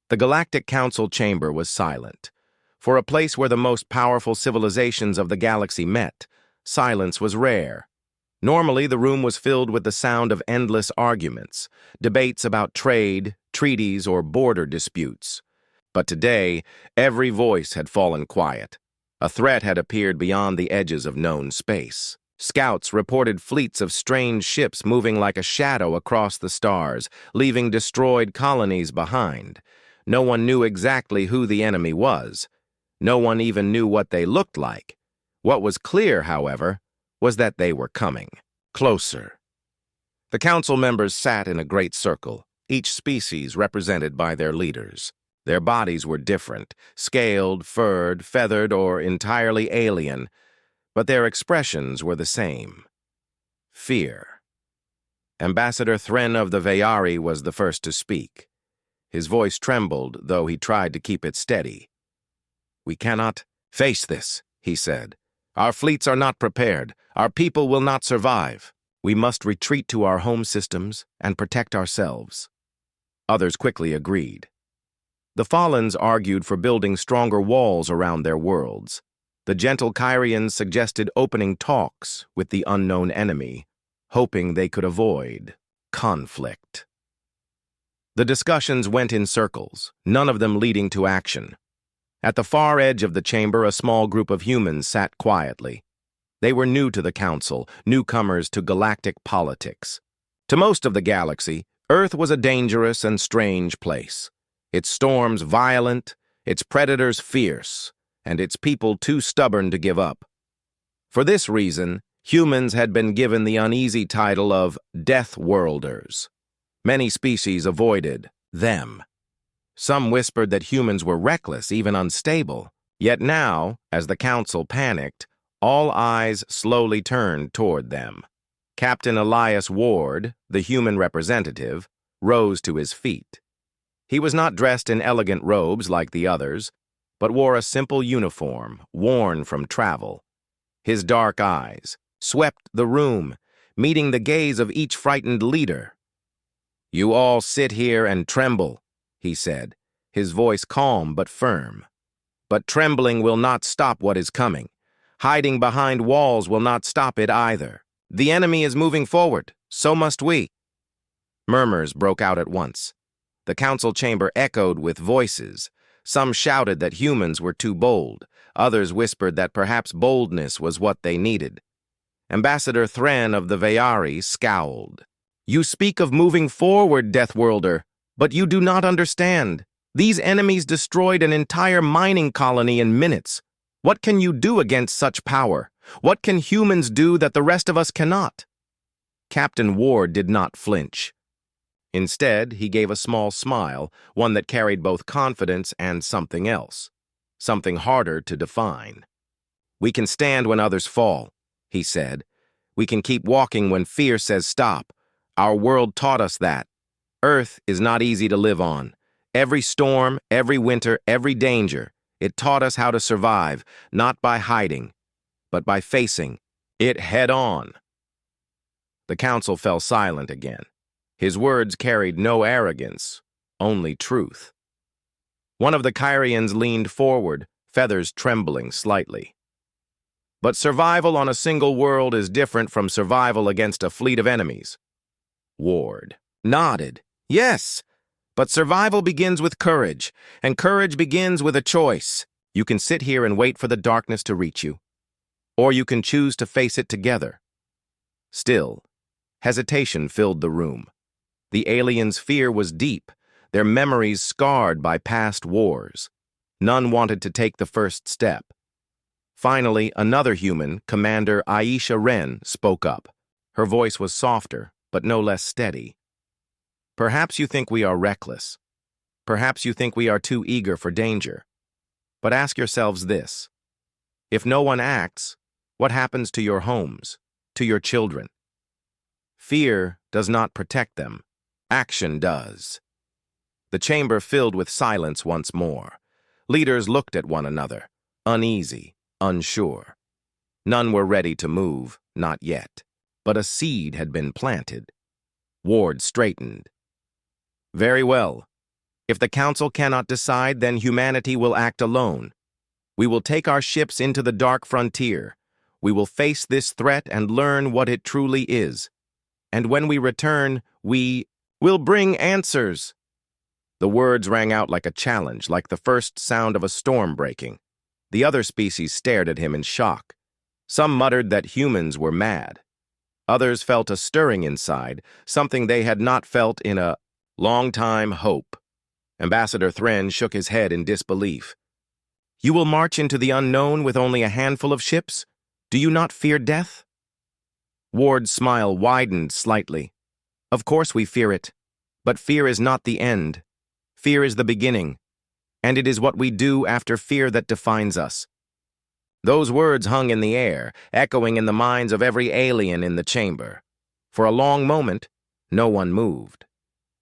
The Galactic Council chamber was silent. For a place where the most powerful civilizations of the galaxy met, silence was rare. Normally, the room was filled with the sound of endless arguments, debates about trade, treaties, or border disputes. But today, every voice had fallen quiet. A threat had appeared beyond the edges of known space. Scouts reported fleets of strange ships moving like a shadow across the stars, leaving destroyed colonies behind. No one knew exactly who the enemy was. No one even knew what they looked like. What was clear, however, was that they were coming. Closer. The council members sat in a great circle, each species represented by their leaders. Their bodies were different, scaled, furred, feathered, or entirely alien, but their expressions were the same. Fear. Ambassador Thren of the Veyari was the first to speak. His voice trembled, though he tried to keep it steady. "We cannot face this," he said. "Our fleets are not prepared. Our people will not survive. We must retreat to our home systems and protect ourselves." Others quickly agreed. The Fallens argued for building stronger walls around their worlds. The gentle Kyrians suggested opening talks with the unknown enemy, hoping they could avoid conflict. The discussions went in circles, none of them leading to action. At the far edge of the chamber, a small group of humans sat quietly. They were new to the council, newcomers to galactic politics. To most of the galaxy, Earth was a dangerous and strange place. Its storms violent, its predators fierce, and its people too stubborn to give up. For this reason, humans had been given the uneasy title of Deathworlders. Many species avoided them. Some whispered that humans were reckless, even unstable. Yet now, as the council panicked, all eyes slowly turned toward them. Captain Elias Ward, the human representative, rose to his feet. He was not dressed in elegant robes like the others, but wore a simple uniform, worn from travel. His dark eyes swept the room, meeting the gaze of each frightened leader. "You all sit here and tremble," he said, his voice calm but firm. "But trembling will not stop what is coming. Hiding behind walls will not stop it either. The enemy is moving forward, so must we." Murmurs broke out at once. The council chamber echoed with voices. Some shouted that humans were too bold. Others whispered that perhaps boldness was what they needed. Ambassador Thren of the Veyari scowled. "You speak of moving forward, Deathworlder, but you do not understand. These enemies destroyed an entire mining colony in minutes. What can you do against such power? What can humans do that the rest of us cannot?" Captain Ward did not flinch. Instead, he gave a small smile, one that carried both confidence and something else, something harder to define. "We can stand when others fall," he said. "We can keep walking when fear says stop. Our world taught us that. Earth is not easy to live on. Every storm, every winter, every danger, it taught us how to survive, not by hiding, but by facing it head on." The council fell silent again. His words carried no arrogance, only truth. One of the Kyrians leaned forward, feathers trembling slightly. "But survival on a single world is different from survival against a fleet of enemies." Ward nodded. "Yes, but survival begins with courage, and courage begins with a choice. You can sit here and wait for the darkness to reach you, or you can choose to face it together." Still, hesitation filled the room. The aliens' fear was deep, their memories scarred by past wars. None wanted to take the first step. Finally, another human, Commander Aisha Wren, spoke up. Her voice was softer, but no less steady. "Perhaps you think we are reckless. Perhaps you think we are too eager for danger. But ask yourselves this. If no one acts, what happens to your homes, to your children? Fear does not protect them. Action does." The chamber filled with silence once more. Leaders looked at one another, uneasy, unsure. None were ready to move, not yet. But a seed had been planted. Ward straightened. "Very well. If the Council cannot decide, then humanity will act alone. We will take our ships into the dark frontier. We will face this threat and learn what it truly is. And when we return, we will bring answers. The words rang out like a challenge, like the first sound of a storm breaking. The other species stared at him in shock. Some muttered that humans were mad. Others felt a stirring inside, something they had not felt in a long time. Hope. Ambassador Thren shook his head in disbelief. You will march into the unknown with only a handful of ships? Do you not fear death? Ward's smile widened slightly. Of course we fear it, but fear is not the end. Fear is the beginning, and it is what we do after fear that defines us. Those words hung in the air, echoing in the minds of every alien in the chamber. For a long moment, no one moved.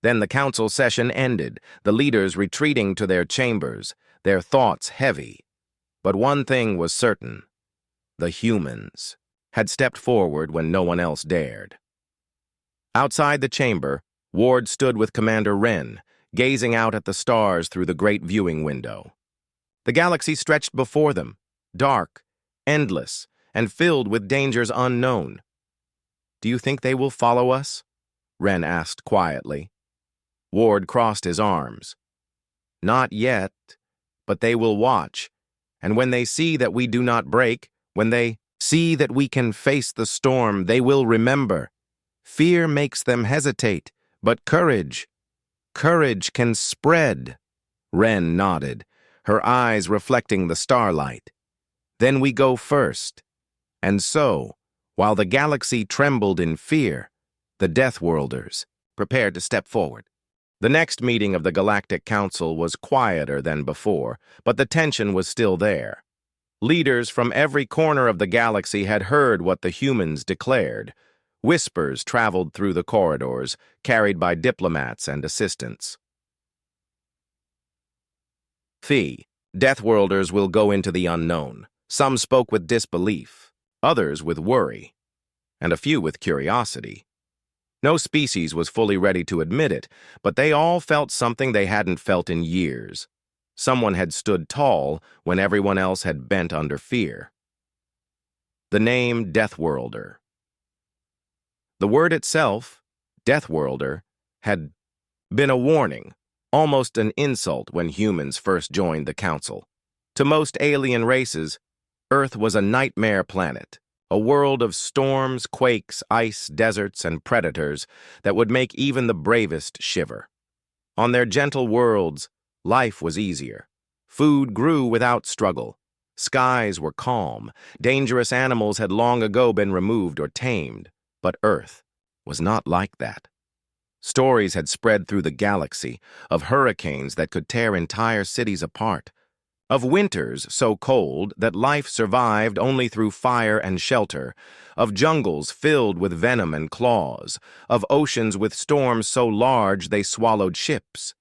Then the council session ended, the leaders retreating to their chambers, their thoughts heavy. But one thing was certain. The humans had stepped forward when no one else dared. Outside the chamber, Ward stood with Commander Wren, gazing out at the stars through the great viewing window. The galaxy stretched before them, dark, endless, and filled with dangers unknown. Do you think they will follow us? Wren asked quietly. Ward crossed his arms. Not yet, but they will watch, and when they see that we do not break, when they see that we can face the storm, they will remember. Fear makes them hesitate, but courage can spread. Wren nodded, her eyes reflecting the starlight. Then we go first. And so, while the galaxy trembled in fear, the Deathworlders prepared to step forward. The next meeting of the Galactic Council was quieter than before, but the tension was still there. Leaders from every corner of the galaxy had heard what the humans declared. Whispers traveled through the corridors, carried by diplomats and assistants. Deathworlders will go into the unknown. Some spoke with disbelief, others with worry, and a few with curiosity. No species was fully ready to admit it, but they all felt something they hadn't felt in years. Someone had stood tall when everyone else had bent under fear. The name Deathworlder. The word itself, Deathworlder, had been a warning, almost an insult when humans first joined the Council. To most alien races, Earth was a nightmare planet, a world of storms, quakes, ice, deserts, and predators that would make even the bravest shiver. On their gentle worlds, life was easier. Food grew without struggle. Skies were calm. Dangerous animals had long ago been removed or tamed. But Earth was not like that. Stories had spread through the galaxy of hurricanes that could tear entire cities apart, of winters so cold that life survived only through fire and shelter, of jungles filled with venom and claws, of oceans with storms so large they swallowed ships.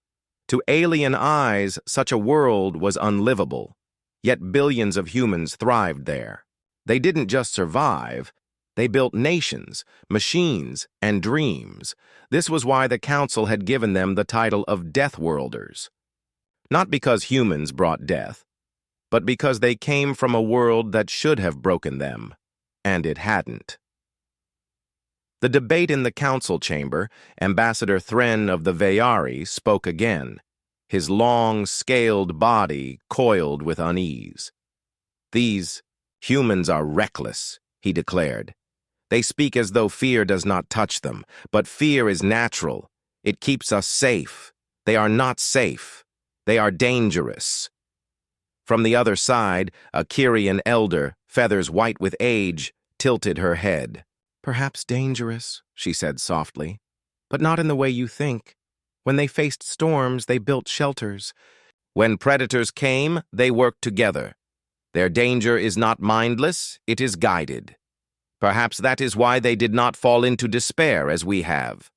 To alien eyes, such a world was unlivable, yet billions of humans thrived there. They didn't just survive, they built nations, machines, and dreams. This was why the Council had given them the title of Deathworlders. Not because humans brought death, but because they came from a world that should have broken them, and it hadn't. The debate in the council chamber, Ambassador Thren of the Veyari spoke again, his long, scaled body coiled with unease. These humans are reckless, he declared. They speak as though fear does not touch them, but fear is natural. It keeps us safe. They are not safe. They are dangerous. From the other side, a Kyrian elder, feathers white with age, tilted her head. Perhaps dangerous, she said softly, but not in the way you think. When they faced storms, they built shelters. When predators came, they worked together. Their danger is not mindless, it is guided. Perhaps that is why they did not fall into despair as we have.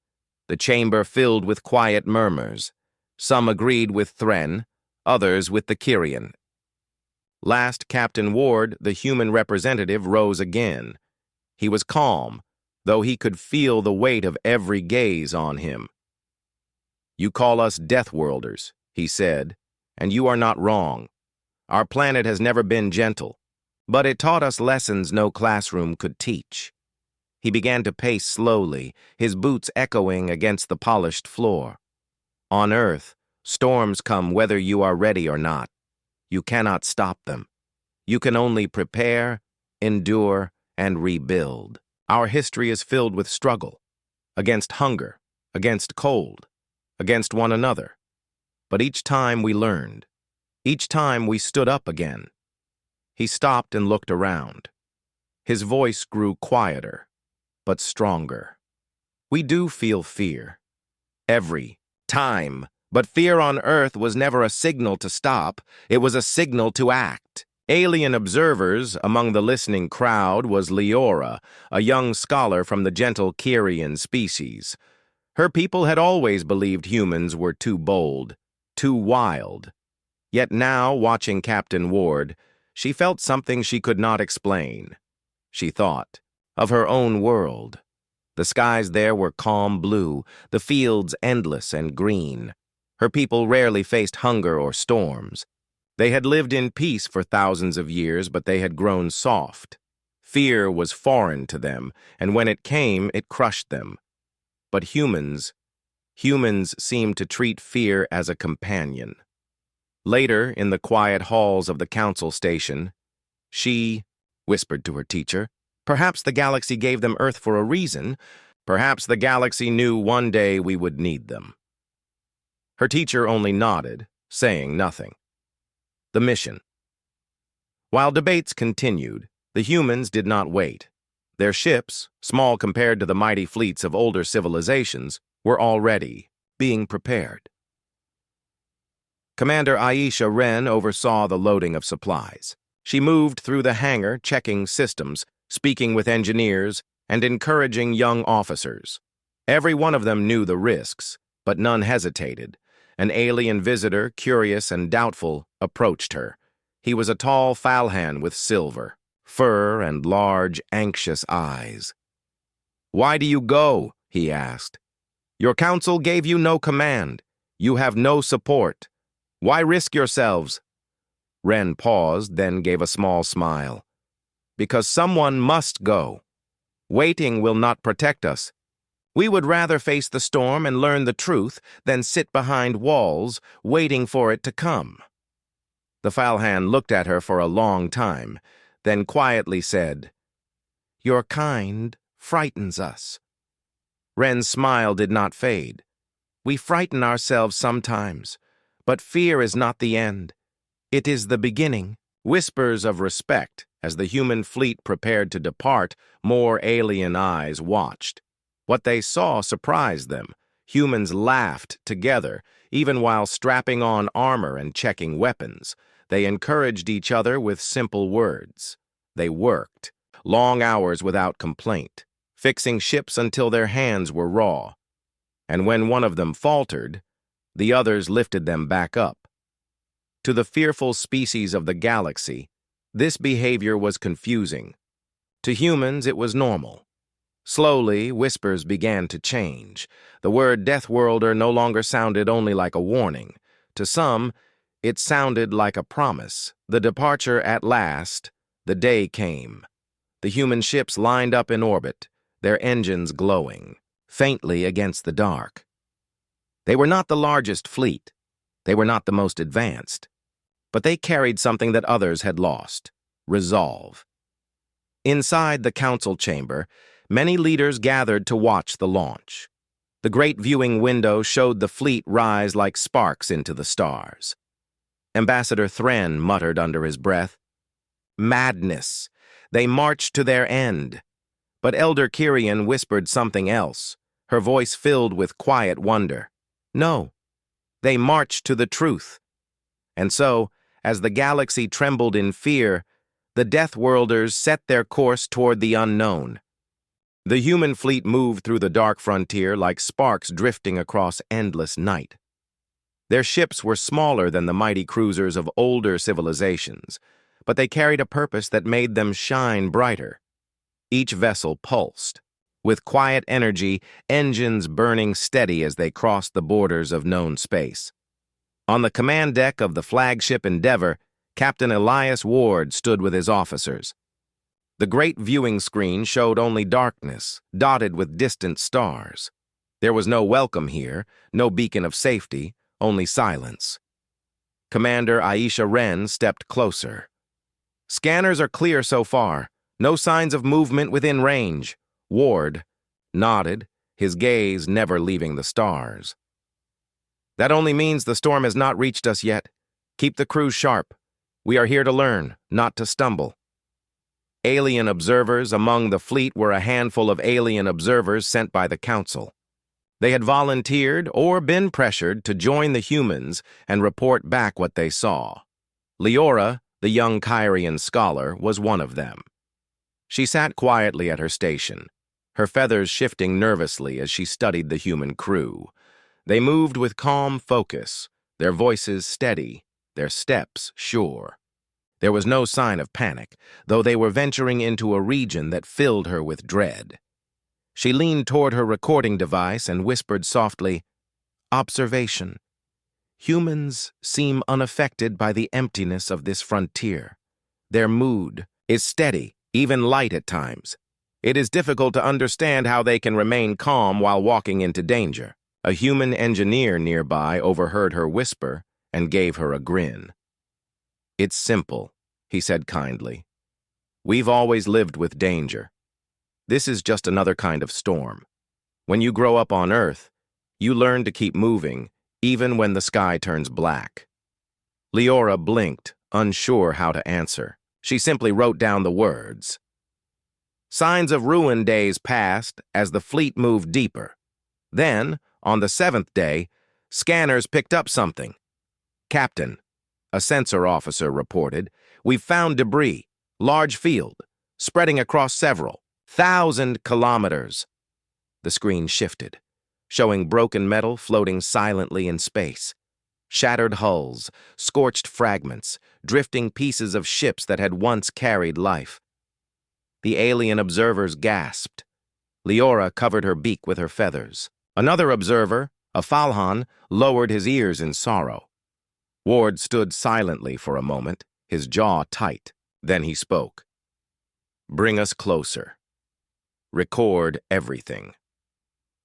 The chamber filled with quiet murmurs. Some agreed with Thren, others with the Kyrian. Last, Captain Ward, the human representative, rose again. He was calm, though he could feel the weight of every gaze on him. You call us Deathworlders, he said, "and you are not wrong. Our planet has never been gentle, but it taught us lessons no classroom could teach." He began to pace slowly, his boots echoing against the polished floor. "On Earth, storms come whether you are ready or not. You cannot stop them. You can only prepare, endure, and rebuild. Our history is filled with struggle, against hunger, against cold, against one another. But each time we learned. Each time we stood up again." He stopped and looked around. His voice grew quieter, but stronger. "We do feel fear. Every time. But fear on Earth was never a signal to stop. It was a signal to act." Alien observers among the listening crowd was Leora, a young scholar from the gentle Kyrian species. Her people had always believed humans were too bold, too wild. Yet now, watching Captain Ward, she felt something she could not explain. She thought of her own world. The skies there were calm blue, the fields endless and green. Her people rarely faced hunger or storms. They had lived in peace for thousands of years, but they had grown soft. Fear was foreign to them, and when it came, it crushed them. But humans seemed to treat fear as a companion. Later, in the quiet halls of the council station, she whispered to her teacher, "Perhaps the galaxy gave them Earth for a reason. Perhaps the galaxy knew one day we would need them." Her teacher only nodded, saying nothing. The mission. While debates continued, the humans did not wait. Their ships, small compared to the mighty fleets of older civilizations, were already being prepared. Commander Aisha Wren oversaw the loading of supplies. She moved through the hangar, checking systems, speaking with engineers, and encouraging young officers. Every one of them knew the risks, but none hesitated. An alien visitor, curious and doubtful, approached her. He was a tall Falhan with silver, fur, and large, anxious eyes. "Why do you go?" he asked. "Your council gave you no command. You have no support. Why risk yourselves?" Wren paused, then gave a small smile. "Because someone must go. Waiting will not protect us. We would rather face the storm and learn the truth than sit behind walls, waiting for it to come." The Falhan looked at her for a long time, then quietly said, "Your kind frightens us." Wren's smile did not fade. "We frighten ourselves sometimes, but fear is not the end. It is the beginning." Whispers of respect. As the human fleet prepared to depart, more alien eyes watched. What they saw surprised them. Humans laughed together, even while strapping on armor and checking weapons. They encouraged each other with simple words. They worked, long hours without complaint, fixing ships until their hands were raw. And when one of them faltered, the others lifted them back up. To the fearful species of the galaxy, this behavior was confusing. To humans, it was normal. Slowly, whispers began to change. The word Deathworlder no longer sounded only like a warning. To some, it sounded like a promise. The departure at last, the day came. The human ships lined up in orbit, their engines glowing, faintly against the dark. They were not the largest fleet. They were not the most advanced. But they carried something that others had lost: resolve. Inside the council chamber, many leaders gathered to watch the launch. The great viewing window showed the fleet rise like sparks into the stars. Ambassador Thren muttered under his breath, "Madness! They marched to their end." But Elder Kyrian whispered something else, her voice filled with quiet wonder. "No, they marched to the truth." And so, as the galaxy trembled in fear, the Deathworlders set their course toward the unknown. The human fleet moved through the dark frontier like sparks drifting across endless night. Their ships were smaller than the mighty cruisers of older civilizations, but they carried a purpose that made them shine brighter. Each vessel pulsed, with quiet energy, engines burning steady as they crossed the borders of known space. On the command deck of the flagship Endeavour, Captain Elias Ward stood with his officers. The great viewing screen showed only darkness, dotted with distant stars. There was no welcome here, no beacon of safety, only silence. Commander Aisha Wren stepped closer. "Scanners are clear so far. No signs of movement within range." Ward nodded, his gaze never leaving the stars. "That only means the storm has not reached us yet. Keep the crew sharp. We are here to learn, not to stumble." Alien observers among the fleet were a handful of alien observers sent by the Council. They had volunteered or been pressured to join the humans and report back what they saw. Leora, the young Kyrian scholar, was one of them. She sat quietly at her station, her feathers shifting nervously as she studied the human crew. They moved with calm focus, their voices steady, their steps sure. There was no sign of panic, though they were venturing into a region that filled her with dread. She leaned toward her recording device and whispered softly, "Observation. Humans seem unaffected by the emptiness of this frontier. Their mood is steady, even light at times. It is difficult to understand how they can remain calm while walking into danger." A human engineer nearby overheard her whisper and gave her a grin. "It's simple," he said kindly. "We've always lived with danger. This is just another kind of storm. When you grow up on Earth, you learn to keep moving, even when the sky turns black." Leora blinked, unsure how to answer. She simply wrote down the words. Signs of ruin days passed as the fleet moved deeper. Then, on the 7th day, scanners picked up something. "Captain," a sensor officer reported, "we've found debris, large field, spreading across several 1,000 kilometers." The screen shifted, showing broken metal floating silently in space. Shattered hulls, scorched fragments, drifting pieces of ships that had once carried life. The alien observers gasped. Leora covered her beak with her feathers. Another observer, a Falhan, lowered his ears in sorrow. Ward stood silently for a moment, his jaw tight. Then he spoke. "Bring us closer. Record everything.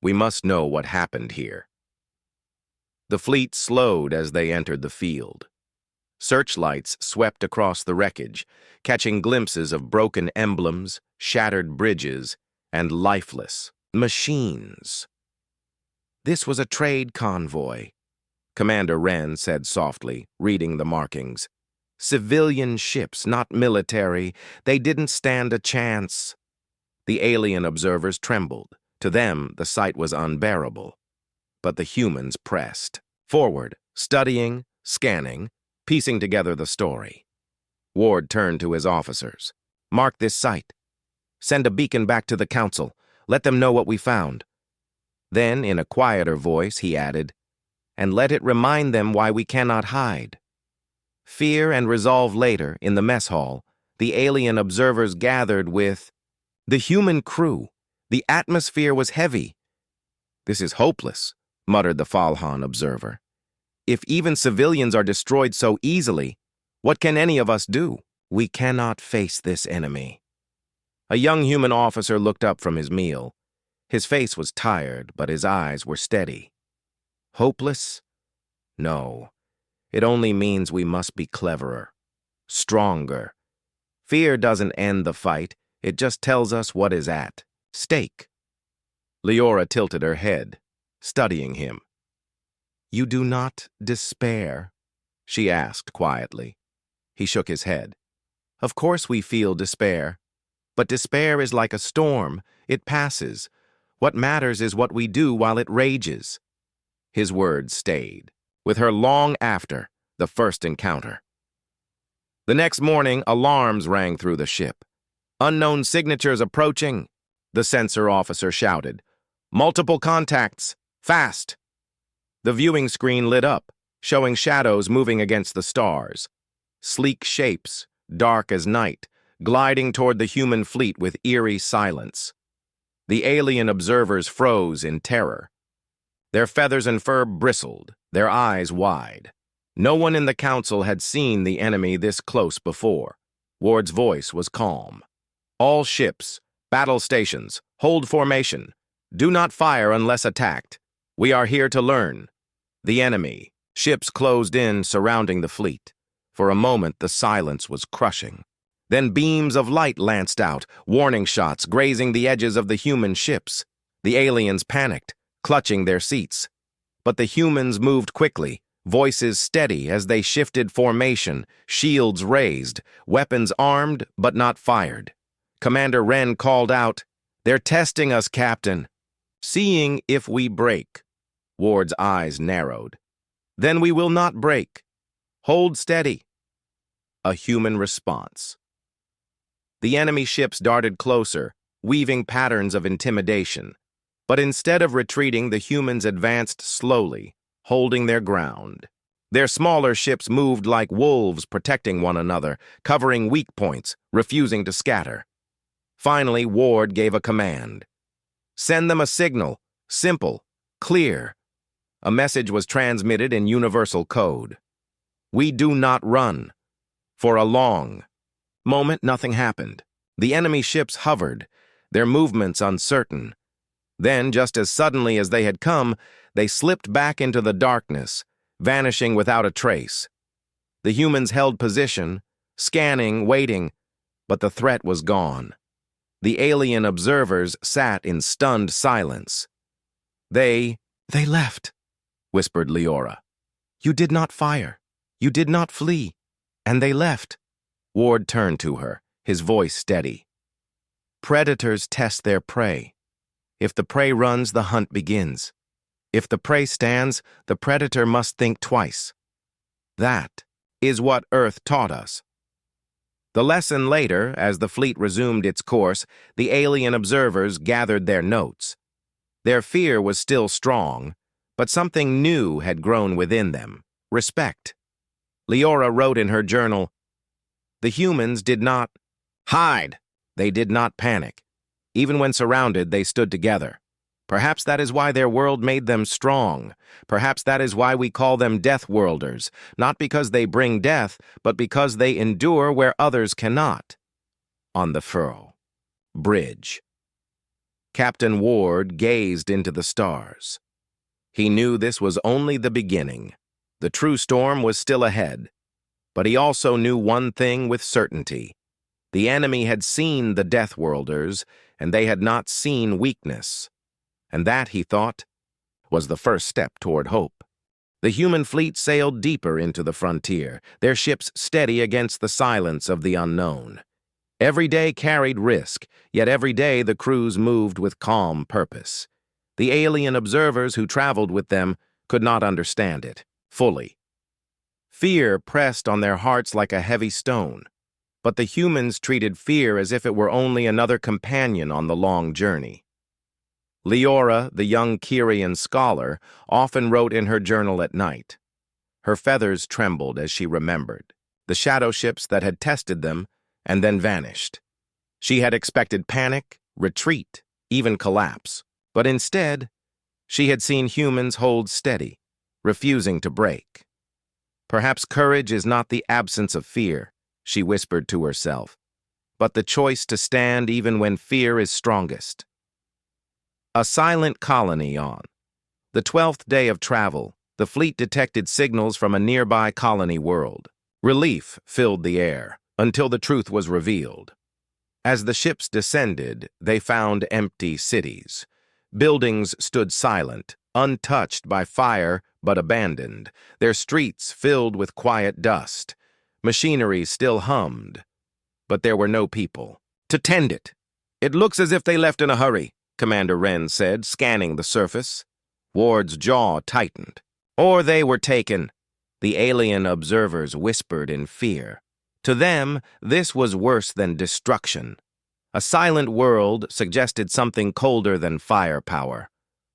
We must know what happened here." The fleet slowed as they entered the field. Searchlights swept across the wreckage, catching glimpses of broken emblems, shattered bridges, and lifeless machines. "This was a trade convoy," Commander Wren said softly, reading the markings. "Civilian ships, not military. They didn't stand a chance." The alien observers trembled. To them, the sight was unbearable. But the humans pressed forward, studying, scanning, piecing together the story. Ward turned to his officers. "Mark this site. Send a beacon back to the Council. Let them know what we found." Then, in a quieter voice, he added, "And let it remind them why we cannot hide." Fear and resolve later, in the mess hall, the alien observers gathered with the human crew. The atmosphere was heavy. "This is hopeless," muttered the Falhan observer. "If even civilians are destroyed so easily, what can any of us do? We cannot face this enemy." A young human officer looked up from his meal. His face was tired, but his eyes were steady. "Hopeless? No. It only means we must be cleverer, stronger. Fear doesn't end the fight, it just tells us what is at stake." Leora tilted her head, studying him. "You do not despair?" she asked quietly. He shook his head. "Of course we feel despair. But despair is like a storm. It passes. What matters is what we do while it rages." His words stayed, with her long after the first encounter. The next morning, alarms rang through the ship. "Unknown signatures approaching," the sensor officer shouted. "Multiple contacts. Fast!" The viewing screen lit up, showing shadows moving against the stars. Sleek shapes, dark as night, gliding toward the human fleet with eerie silence. The alien observers froze in terror. Their feathers and fur bristled, their eyes wide. No one in the council had seen the enemy this close before. Ward's voice was calm. All ships, battle stations, hold formation. Do not fire unless attacked. We are here to learn. The enemy. Ships closed in, surrounding the fleet. For a moment, the silence was crushing. Then beams of light lanced out, warning shots grazing the edges of the human ships. The aliens panicked, clutching their seats. But the humans moved quickly, voices steady as they shifted formation, shields raised, weapons armed but not fired. Commander Wren called out, "They're testing us, Captain." "Seeing if we break." Ward's eyes narrowed. "Then we will not break. Hold steady." A human response. The enemy ships darted closer, weaving patterns of intimidation. But instead of retreating, the humans advanced slowly, holding their ground. Their smaller ships moved like wolves, protecting one another, covering weak points, refusing to scatter. Finally, Ward gave a command. "Send them a signal, simple, clear." A message was transmitted in universal code. "We do not run." For a long moment, nothing happened. The enemy ships hovered, their movements uncertain. Then, just as suddenly as they had come, they slipped back into the darkness, vanishing without a trace. The humans held position, scanning, waiting, but the threat was gone. The alien observers sat in stunned silence. They left," whispered Leora. "You did not fire. You did not flee. And they left." Ward turned to her, his voice steady. "Predators test their prey. If the prey runs, the hunt begins. If the prey stands, the predator must think twice. That is what Earth taught us." The lesson later, as the fleet resumed its course, the alien observers gathered their notes. Their fear was still strong, but something new had grown within them: respect. Leora wrote in her journal, "The humans did not hide. They did not panic. Even when surrounded, they stood together. Perhaps that is why their world made them strong. Perhaps that is why we call them Deathworlders, not because they bring death, but because they endure where others cannot." On the furrow. Bridge. Captain Ward gazed into the stars. He knew this was only the beginning. The true storm was still ahead. But he also knew one thing with certainty. The enemy had seen the Deathworlders, and they had not seen weakness. And that, he thought, was the first step toward hope. The human fleet sailed deeper into the frontier, their ships steady against the silence of the unknown. Every day carried risk, yet every day the crews moved with calm purpose. The alien observers who traveled with them could not understand it fully. Fear pressed on their hearts like a heavy stone. But the humans treated fear as if it were only another companion on the long journey. Leora, the young Kyrian scholar, often wrote in her journal at night. Her feathers trembled as she remembered the shadow ships that had tested them and then vanished. She had expected panic, retreat, even collapse. But instead, she had seen humans hold steady, refusing to break. Perhaps courage is not the absence of fear, she whispered to herself, but the choice to stand even when fear is strongest. A silent colony on. The 12th day of travel, the fleet detected signals from a nearby colony world. Relief filled the air until the truth was revealed. As the ships descended, they found empty cities. Buildings stood silent, untouched by fire but abandoned, their streets filled with quiet dust. Machinery still hummed, but there were no people to tend it. "It looks as if they left in a hurry," Commander Wren said, scanning the surface. Ward's jaw tightened. "Or they were taken," the alien observers whispered in fear. To them, this was worse than destruction. A silent world suggested something colder than firepower.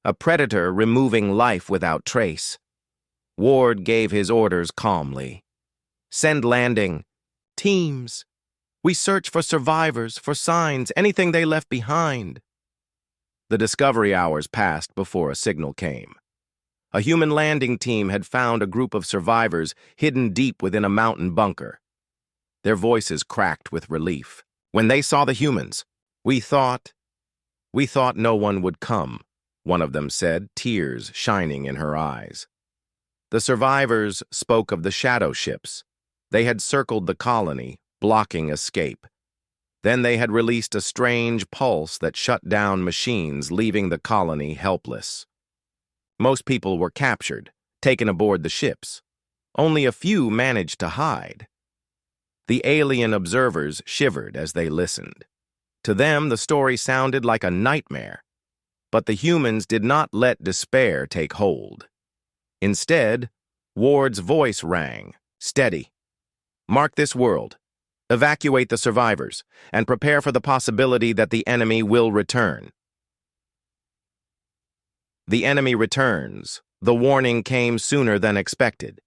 A predator removing life without trace. Ward gave his orders calmly. "Send landing. Teams. We search for survivors, for signs, anything they left behind." The discovery hours passed before a signal came. A human landing team had found a group of survivors hidden deep within a mountain bunker. Their voices cracked with relief. When they saw the humans, we thought no one would come, one of them said, tears shining in her eyes. The survivors spoke of the shadow ships. They had circled the colony, blocking escape. Then they had released a strange pulse that shut down machines, leaving the colony helpless. Most people were captured, taken aboard the ships. Only a few managed to hide. The alien observers shivered as they listened. To them, the story sounded like a nightmare. But the humans did not let despair take hold. Instead, Ward's voice rang, steady. Mark this world, evacuate the survivors, and prepare for the possibility that the enemy will return. The enemy returns. The warning came sooner than expected.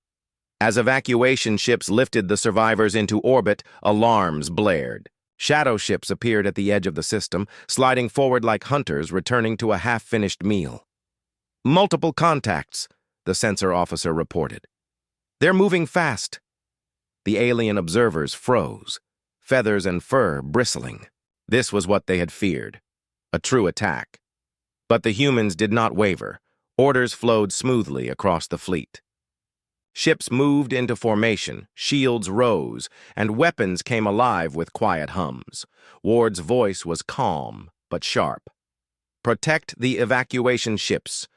As evacuation ships lifted the survivors into orbit, alarms blared. Shadow ships appeared at the edge of the system, sliding forward like hunters returning to a half-finished meal. Multiple contacts, the sensor officer reported. They're moving fast. The alien observers froze, feathers and fur bristling. This was what they had feared, a true attack. But the humans did not waver. Orders flowed smoothly across the fleet. Ships moved into formation, shields rose, and weapons came alive with quiet hums. Ward's voice was calm but sharp. Protect the evacuation ships,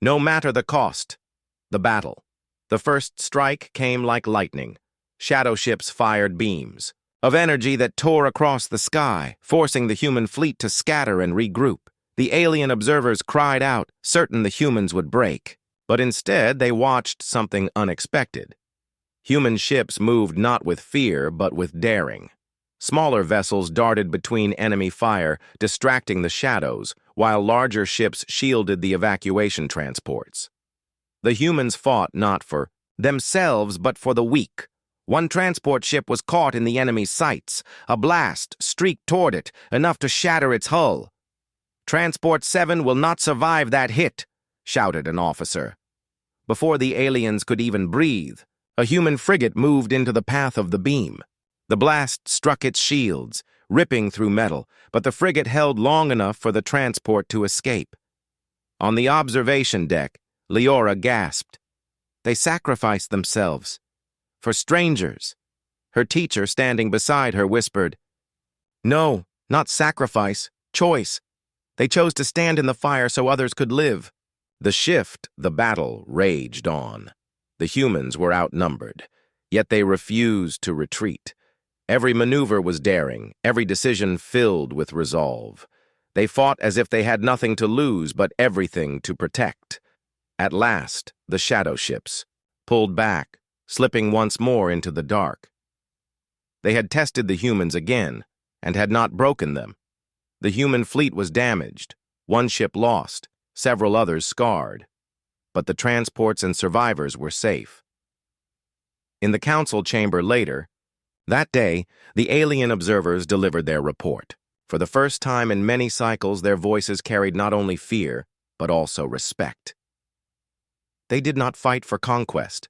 no matter the cost. The battle. The first strike came like lightning. Shadow ships fired beams of energy that tore across the sky, forcing the human fleet to scatter and regroup. The alien observers cried out, certain the humans would break. But instead, they watched something unexpected. Human ships moved not with fear, but with daring. Smaller vessels darted between enemy fire, distracting the shadows, while larger ships shielded the evacuation transports. The humans fought not for themselves, but for the weak. One transport ship was caught in the enemy's sights. A blast streaked toward it, enough to shatter its hull. "Transport 7 will not survive that hit," shouted an officer. Before the aliens could even breathe, a human frigate moved into the path of the beam. The blast struck its shields, ripping through metal, but the frigate held long enough for the transport to escape. On the observation deck, Leora gasped. They sacrificed themselves. For strangers. Her teacher, standing beside her, whispered, "No, not sacrifice, choice. They chose to stand in the fire so others could live." The battle raged on. The humans were outnumbered, yet they refused to retreat. Every maneuver was daring, every decision filled with resolve. They fought as if they had nothing to lose but everything to protect. At last, the shadow ships pulled back, slipping once more into the dark. They had tested the humans again, and had not broken them. The human fleet was damaged, one ship lost, several others scarred. But the transports and survivors were safe. In the council chamber later, that day, the alien observers delivered their report. For the first time in many cycles, their voices carried not only fear, but also respect. "They did not fight for conquest,"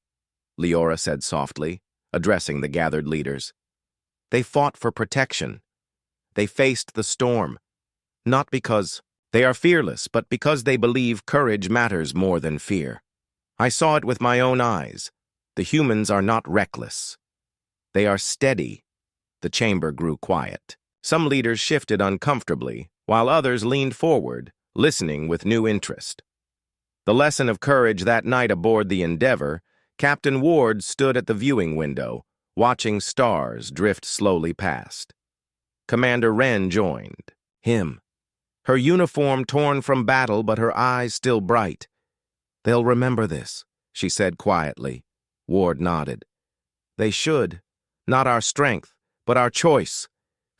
Leora said softly, addressing the gathered leaders. "They fought for protection. They faced the storm, not because they are fearless, but because they believe courage matters more than fear. I saw it with my own eyes. The humans are not reckless. They are steady." The chamber grew quiet. Some leaders shifted uncomfortably, while others leaned forward, listening with new interest. The lesson of courage that night aboard the Endeavor, Captain Ward stood at the viewing window, watching stars drift slowly past. Commander Wren joined him. Her uniform torn from battle, but her eyes still bright. "They'll remember this," she said quietly. Ward nodded. "They should. Not our strength, but our choice.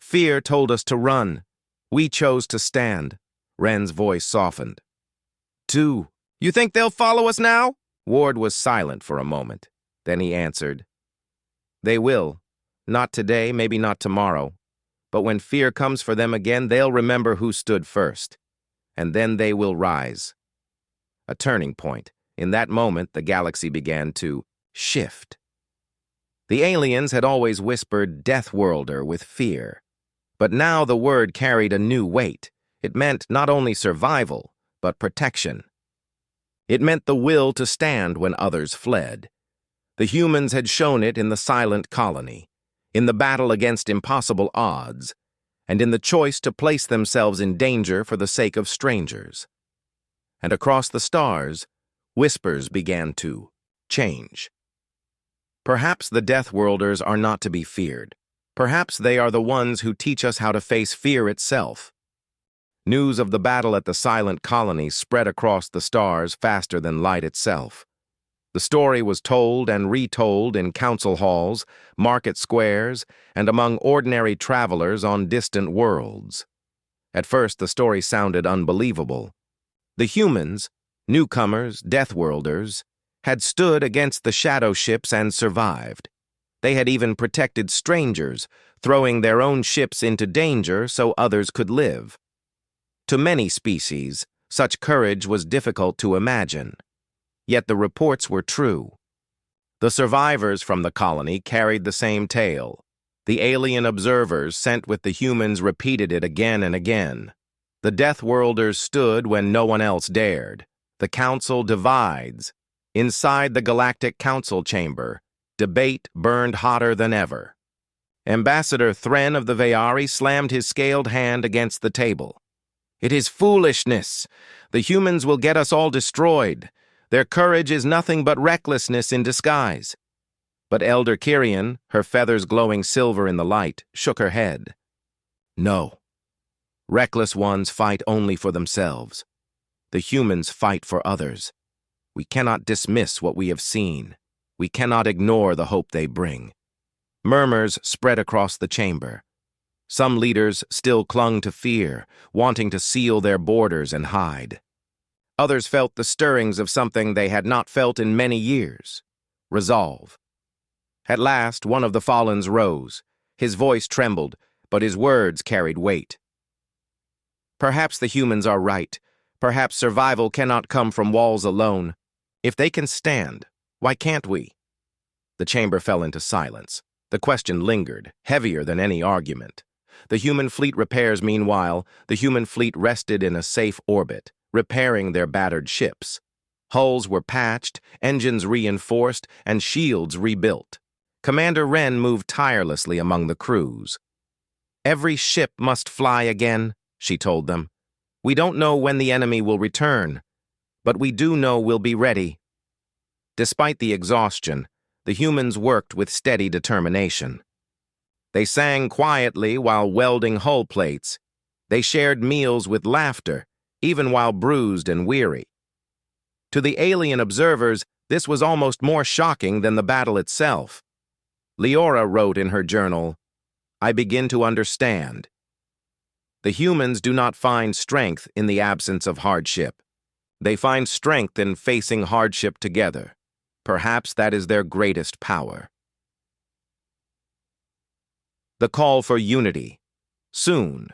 Fear told us to run. We chose to stand." Wren's voice softened. "You think they'll follow us now?" Ward was silent for a moment. Then he answered, "They will. Not today, maybe not tomorrow. But when fear comes for them again, they'll remember who stood first. And then they will rise." A turning point In that moment, the galaxy began to shift. The aliens had always whispered Deathworlder with fear. But now the word carried a new weight. It meant not only survival, but protection. It meant the will to stand when others fled. The humans had shown it in the silent colony, in the battle against impossible odds, and in the choice to place themselves in danger for the sake of strangers. And across the stars, whispers began to change. Perhaps the Deathworlders are not to be feared. Perhaps they are the ones who teach us how to face fear itself. News of the battle at the silent colony spread across the stars faster than light itself. The story was told and retold in council halls, market squares, and among ordinary travelers on distant worlds. At first, the story sounded unbelievable. The humans, newcomers, Deathworlders, had stood against the shadow ships and survived. They had even protected strangers, throwing their own ships into danger so others could live. To many species, such courage was difficult to imagine. Yet the reports were true. The survivors from the colony carried the same tale. The alien observers sent with the humans repeated it again and again. The Deathworlders stood when no one else dared. The council divides. Inside the Galactic Council chamber, debate burned hotter than ever. Ambassador Thren of the Veyari slammed his scaled hand against the table. "It is foolishness. The humans will get us all destroyed. Their courage is nothing but recklessness in disguise." But Elder Kyrian, her feathers glowing silver in the light, shook her head. "No. Reckless ones fight only for themselves. The humans fight for others. We cannot dismiss what we have seen. We cannot ignore the hope they bring." Murmurs spread across the chamber. Some leaders still clung to fear, wanting to seal their borders and hide. Others felt the stirrings of something they had not felt in many years: resolve. At last, one of the Fallens rose. His voice trembled, but his words carried weight. "Perhaps the humans are right. Perhaps survival cannot come from walls alone. If they can stand, why can't we?" The chamber fell into silence. The question lingered, heavier than any argument. The human fleet repairs, meanwhile, the human fleet rested in a safe orbit, repairing their battered ships. Hulls were patched, engines reinforced, and shields rebuilt. Commander Wren moved tirelessly among the crews. "Every ship must fly again," she told them. "We don't know when the enemy will return, but we do know we'll be ready." Despite the exhaustion, the humans worked with steady determination. They sang quietly while welding hull plates. They shared meals with laughter, even while bruised and weary. To the alien observers, this was almost more shocking than the battle itself. Leora wrote in her journal, "I begin to understand. The humans do not find strength in the absence of hardship. They find strength in facing hardship together. Perhaps that is their greatest power." The call for unity. Soon,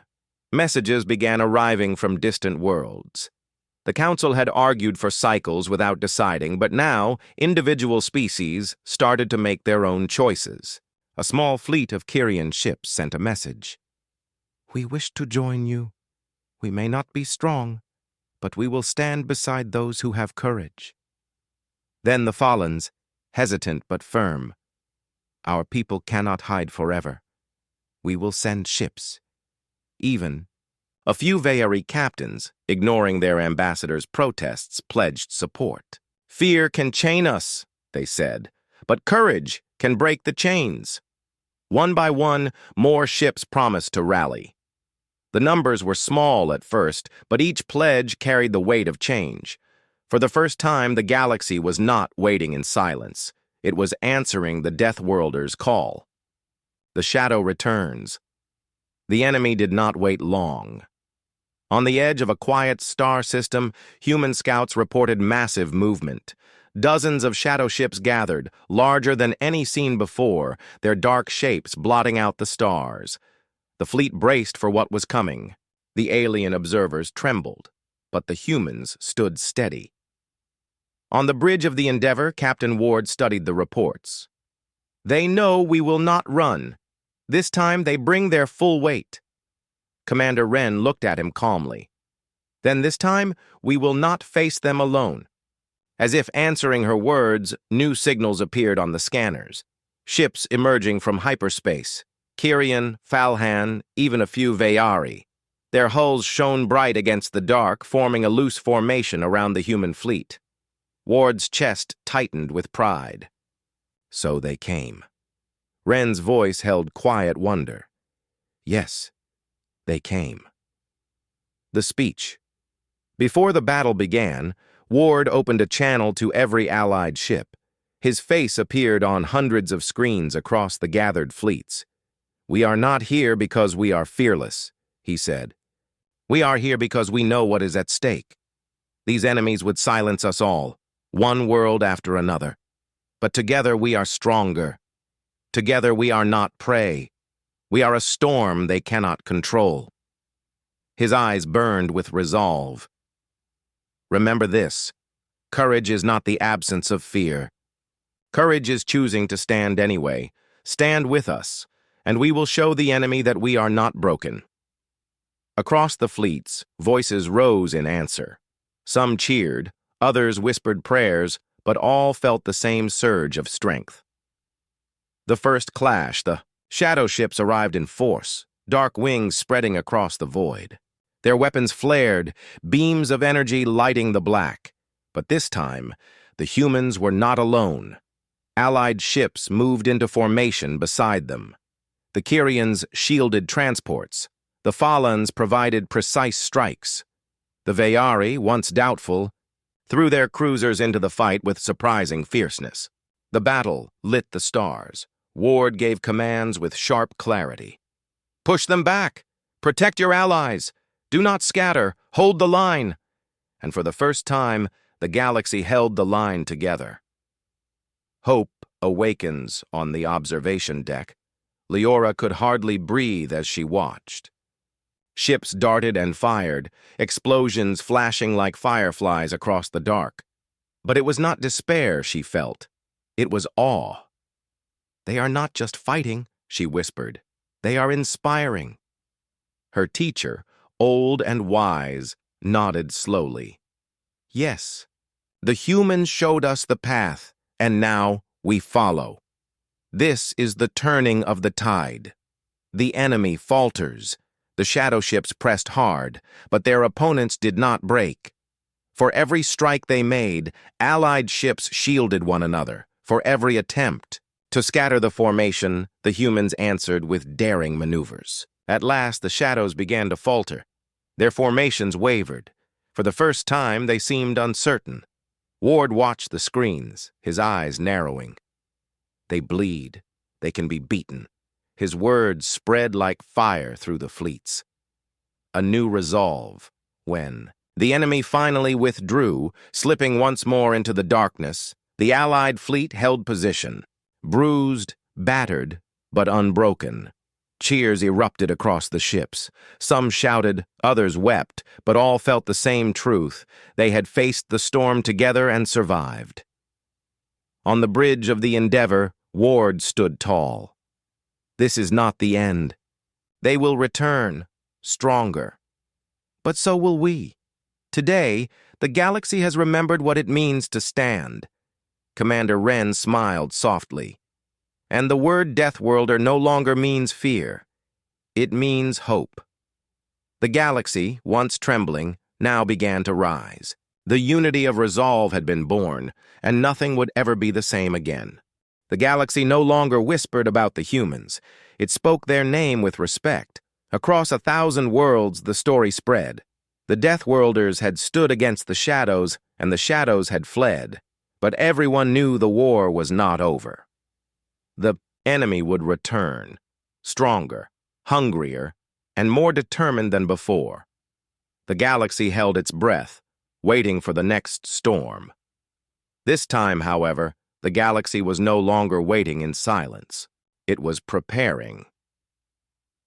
messages began arriving from distant worlds. The Council had argued for cycles without deciding, but now individual species started to make their own choices. A small fleet of Kyrian ships sent a message. "We wish to join you. We may not be strong, but we will stand beside those who have courage." Then the Fallens, hesitant but firm. "Our people cannot hide forever. We will send ships." Even a few Veyari captains, ignoring their ambassador's protests, pledged support. "Fear can chain us," they said, "but courage can break the chains." One by one, more ships promised to rally. The numbers were small at first, but each pledge carried the weight of change. For the first time, the galaxy was not waiting in silence. It was answering the Deathworlders' call. The shadow returns. The enemy did not wait long. On the edge of a quiet star system, human scouts reported massive movement. Dozens of shadow ships gathered, larger than any seen before, their dark shapes blotting out the stars. The fleet braced for what was coming. The alien observers trembled, but the humans stood steady. On the bridge of the Endeavor, Captain Ward studied the reports. They know we will not run. This time they bring their full weight. Commander Wren looked at him calmly. Then this time, we will not face them alone. As if answering her words, new signals appeared on the scanners. Ships emerging from hyperspace. Kyrian, Falhan, even a few Veyari. Their hulls shone bright against the dark, forming a loose formation around the human fleet. Ward's chest tightened with pride. So they came. Wren's voice held quiet wonder. Yes, they came. The speech. Before the battle began, Ward opened a channel to every Allied ship. His face appeared on hundreds of screens across the gathered fleets. "We are not here because we are fearless," he said. "We are here because we know what is at stake. These enemies would silence us all, one world after another. But together we are stronger. Together we are not prey. We are a storm they cannot control." His eyes burned with resolve. Remember this: courage is not the absence of fear. Courage is choosing to stand anyway. Stand with us, and we will show the enemy that we are not broken. Across the fleets, voices rose in answer. Some cheered, others whispered prayers, but all felt the same surge of strength. The first clash, the shadow ships arrived in force, dark wings spreading across the void. Their weapons flared, beams of energy lighting the black. But this time, the humans were not alone. Allied ships moved into formation beside them. The Kyrians shielded transports. The Falans provided precise strikes. The Veyari, once doubtful, threw their cruisers into the fight with surprising fierceness. The battle lit the stars. Ward gave commands with sharp clarity. "Push them back! Protect your allies! Do not scatter! Hold the line!" And for the first time, the galaxy held the line together. Hope awakens on the observation deck. Leora could hardly breathe as she watched. Ships darted and fired, explosions flashing like fireflies across the dark. But it was not despair she felt. It was awe. "They are not just fighting," she whispered. "They are inspiring." Her teacher, old and wise, nodded slowly. "Yes, the humans showed us the path, and now we follow. This is the turning of the tide. The enemy falters. The shadow ships pressed hard, but their opponents did not break. For every strike they made, Allied ships shielded one another. For every attempt to scatter the formation, the humans answered with daring maneuvers. At last, the shadows began to falter. Their formations wavered. For the first time, they seemed uncertain. Ward watched the screens, his eyes narrowing. They bleed. They can be beaten. His words spread like fire through the fleets. A new resolve, when the enemy finally withdrew, slipping once more into the darkness, the Allied fleet held position, bruised, battered, but unbroken. Cheers erupted across the ships. Some shouted, others wept, but all felt the same truth. They had faced the storm together and survived. On the bridge of the Endeavor, Ward stood tall. This is not the end. They will return, stronger. But so will we. Today, the galaxy has remembered what it means to stand. Commander Wren smiled softly. And the word Deathworlder no longer means fear. It means hope. The galaxy, once trembling, now began to rise. The unity of resolve had been born, and nothing would ever be the same again. The galaxy no longer whispered about the humans. It spoke their name with respect. Across 1,000 worlds, the story spread. The Deathworlders had stood against the shadows, and the shadows had fled. But everyone knew the war was not over. The enemy would return, stronger, hungrier, and more determined than before. The galaxy held its breath, waiting for the next storm. This time, however, the galaxy was no longer waiting in silence. It was preparing.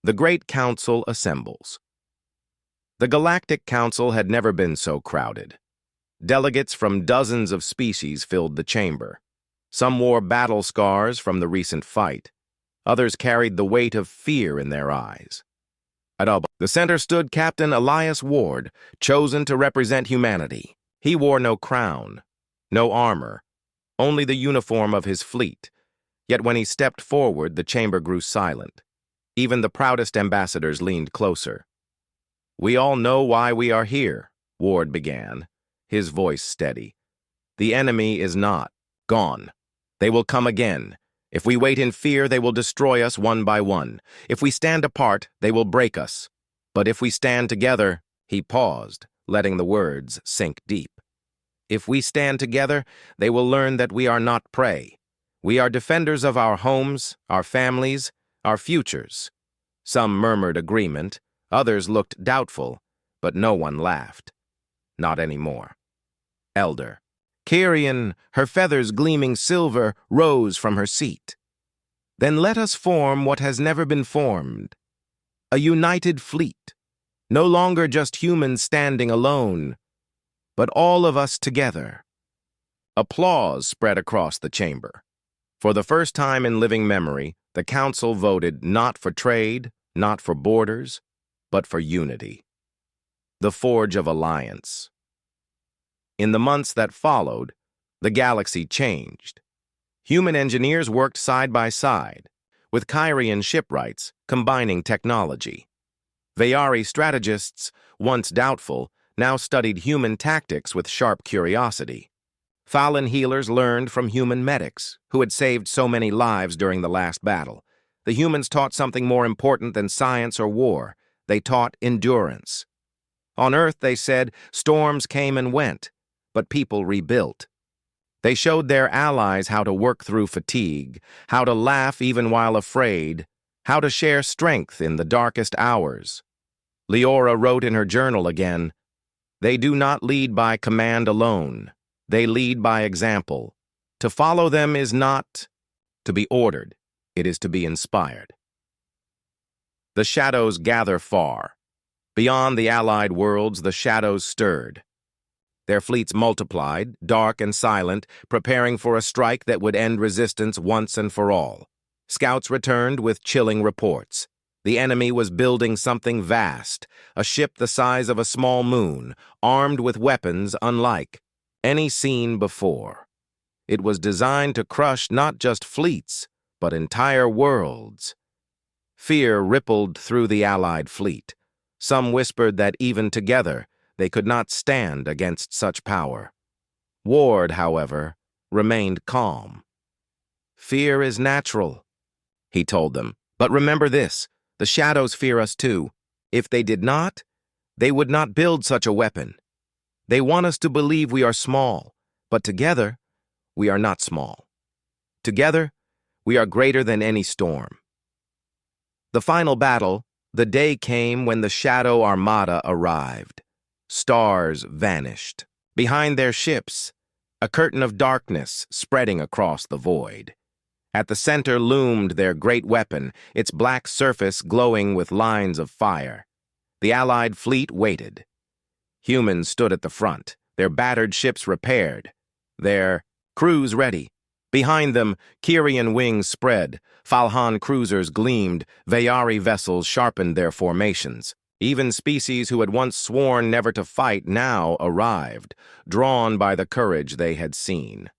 The Great Council assembles. The Galactic Council had never been so crowded. Delegates from dozens of species filled the chamber. Some wore battle scars from the recent fight. Others carried the weight of fear in their eyes. At the center stood Captain Elias Ward, chosen to represent humanity. He wore no crown, no armor, only the uniform of his fleet. Yet when he stepped forward, the chamber grew silent. Even the proudest ambassadors leaned closer. "We all know why we are here," Ward began, his voice steady. "The enemy is not gone. They will come again. If we wait in fear, they will destroy us one by one. If we stand apart, they will break us. But if we stand together," he paused, letting the words sink deep. "If we stand together, they will learn that we are not prey. We are defenders of our homes, our families, our futures." Some murmured agreement, others looked doubtful, but no one laughed. Not anymore. Elder Kyrian, her feathers gleaming silver, rose from her seat. "Then let us form what has never been formed. A united fleet. No longer just humans standing alone, but all of us together." Applause spread across the chamber. For the first time in living memory, the council voted not for trade, not for borders, but for unity. The forge of alliance. In the months that followed, the galaxy changed. Human engineers worked side by side, with Kyrian shipwrights combining technology. Veyari strategists, once doubtful, now studied human tactics with sharp curiosity. Fallen healers learned from human medics, who had saved so many lives during the last battle. The humans taught something more important than science or war. They taught endurance. On Earth, they said, storms came and went, but people rebuilt. They showed their allies how to work through fatigue, how to laugh even while afraid, how to share strength in the darkest hours. Leora wrote in her journal again, "They do not lead by command alone. They lead by example. To follow them is not to be ordered, it is to be inspired." The shadows gather far. Beyond the allied worlds, the shadows stirred. Their fleets multiplied, dark and silent, preparing for a strike that would end resistance once and for all. Scouts returned with chilling reports. The enemy was building something vast, a ship the size of a small moon, armed with weapons unlike any seen before. It was designed to crush not just fleets, but entire worlds. Fear rippled through the Allied fleet. Some whispered that even together, they could not stand against such power. Ward, however, remained calm. "Fear is natural," he told them. "But remember this, the shadows fear us too. If they did not, they would not build such a weapon. They want us to believe we are small, but together, we are not small. Together, we are greater than any storm." The final battle, the day came when the Shadow Armada arrived. Stars vanished. Behind their ships, a curtain of darkness spreading across the void. At the center loomed their great weapon, its black surface glowing with lines of fire. The Allied fleet waited. Humans stood at the front, their battered ships repaired, their crews ready. Behind them, Kyrian wings spread, Falhan cruisers gleamed, Veyari vessels sharpened their formations. Even species who had once sworn never to fight now arrived, drawn by the courage they had seen.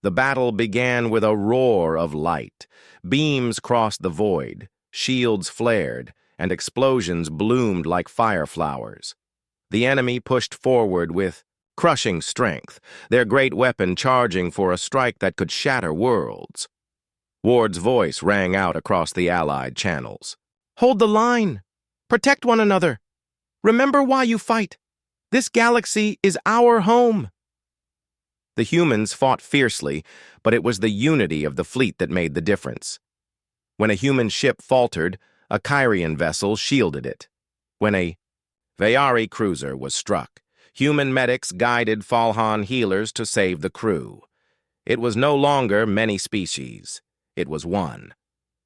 The battle began with a roar of light. Beams crossed the void, shields flared, and explosions bloomed like fireflowers. The enemy pushed forward with crushing strength, their great weapon charging for a strike that could shatter worlds. Ward's voice rang out across the Allied channels. "Hold the line! Protect one another! Remember why you fight! This galaxy is our home!" The humans fought fiercely, but it was the unity of the fleet that made the difference. When a human ship faltered, a Kyrian vessel shielded it. When a Veyari cruiser was struck, human medics guided Falhan healers to save the crew. It was no longer many species. It was one.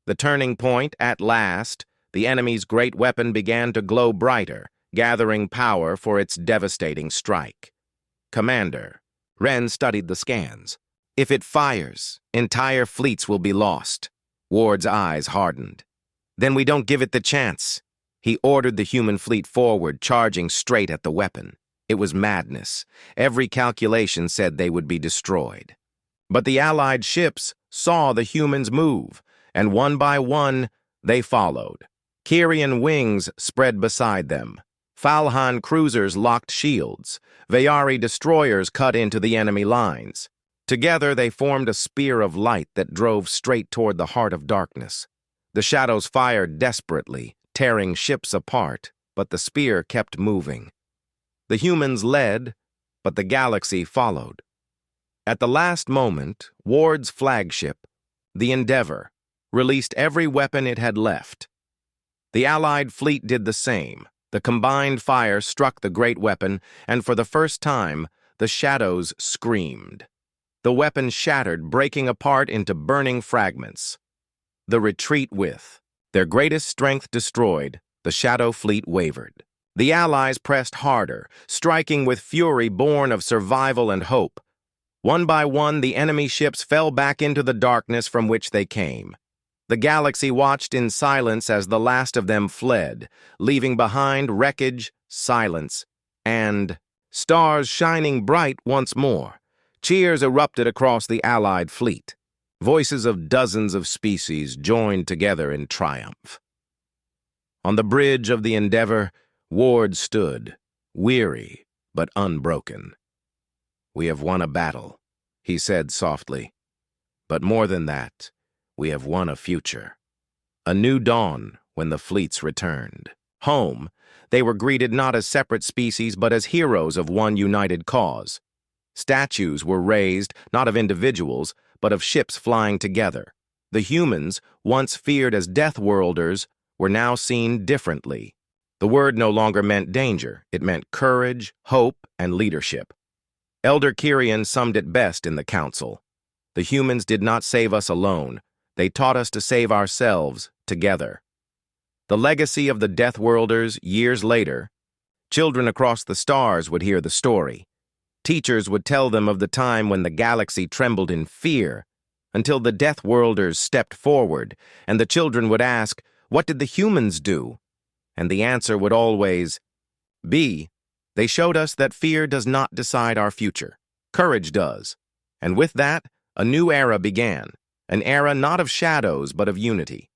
The turning point, at last, the enemy's great weapon began to glow brighter, gathering power for its devastating strike. Commander, Ren studied the scans. If it fires, entire fleets will be lost. Ward's eyes hardened. Then we don't give it the chance. He ordered the human fleet forward, charging straight at the weapon. It was madness. Every calculation said they would be destroyed. But the Allied ships saw the humans move, and one by one, they followed. Kyrian wings spread beside them. Falhan cruisers locked shields. Vayari destroyers cut into the enemy lines. Together, they formed a spear of light that drove straight toward the heart of darkness. The shadows fired desperately, tearing ships apart, but the spear kept moving. The humans led, but the galaxy followed. At the last moment, Ward's flagship, the Endeavor, released every weapon it had left. The Allied fleet did the same. The combined fire struck the great weapon, and for the first time, the shadows screamed. The weapon shattered, breaking apart into burning fragments. The retreat with their greatest strength destroyed, the Shadow Fleet wavered. The Allies pressed harder, striking with fury born of survival and hope. One by one, the enemy ships fell back into the darkness from which they came. The galaxy watched in silence as the last of them fled, leaving behind wreckage, silence, and stars shining bright once more. Cheers erupted across the Allied fleet. Voices of dozens of species joined together in triumph. On the bridge of the Endeavor, Ward stood, weary but unbroken. "We have won a battle," he said softly. "But more than that, we have won a future. A new dawn when the fleets returned. Home, they were greeted not as separate species but as heroes of one united cause. Statues were raised, not of individuals, but of ships flying together. The humans, once feared as Deathworlders, were now seen differently. The word no longer meant danger. It meant courage, hope, and leadership. Elder Kyrian summed it best in the council. "The humans did not save us alone. They taught us to save ourselves together." The legacy of the Deathworlders, years later, children across the stars would hear the story. Teachers would tell them of the time when the galaxy trembled in fear, until the Deathworlders stepped forward, and the children would ask, "What did the humans do?" And the answer would always be, "They showed us that fear does not decide our future. Courage does." And with that, a new era began, an era not of shadows but of unity.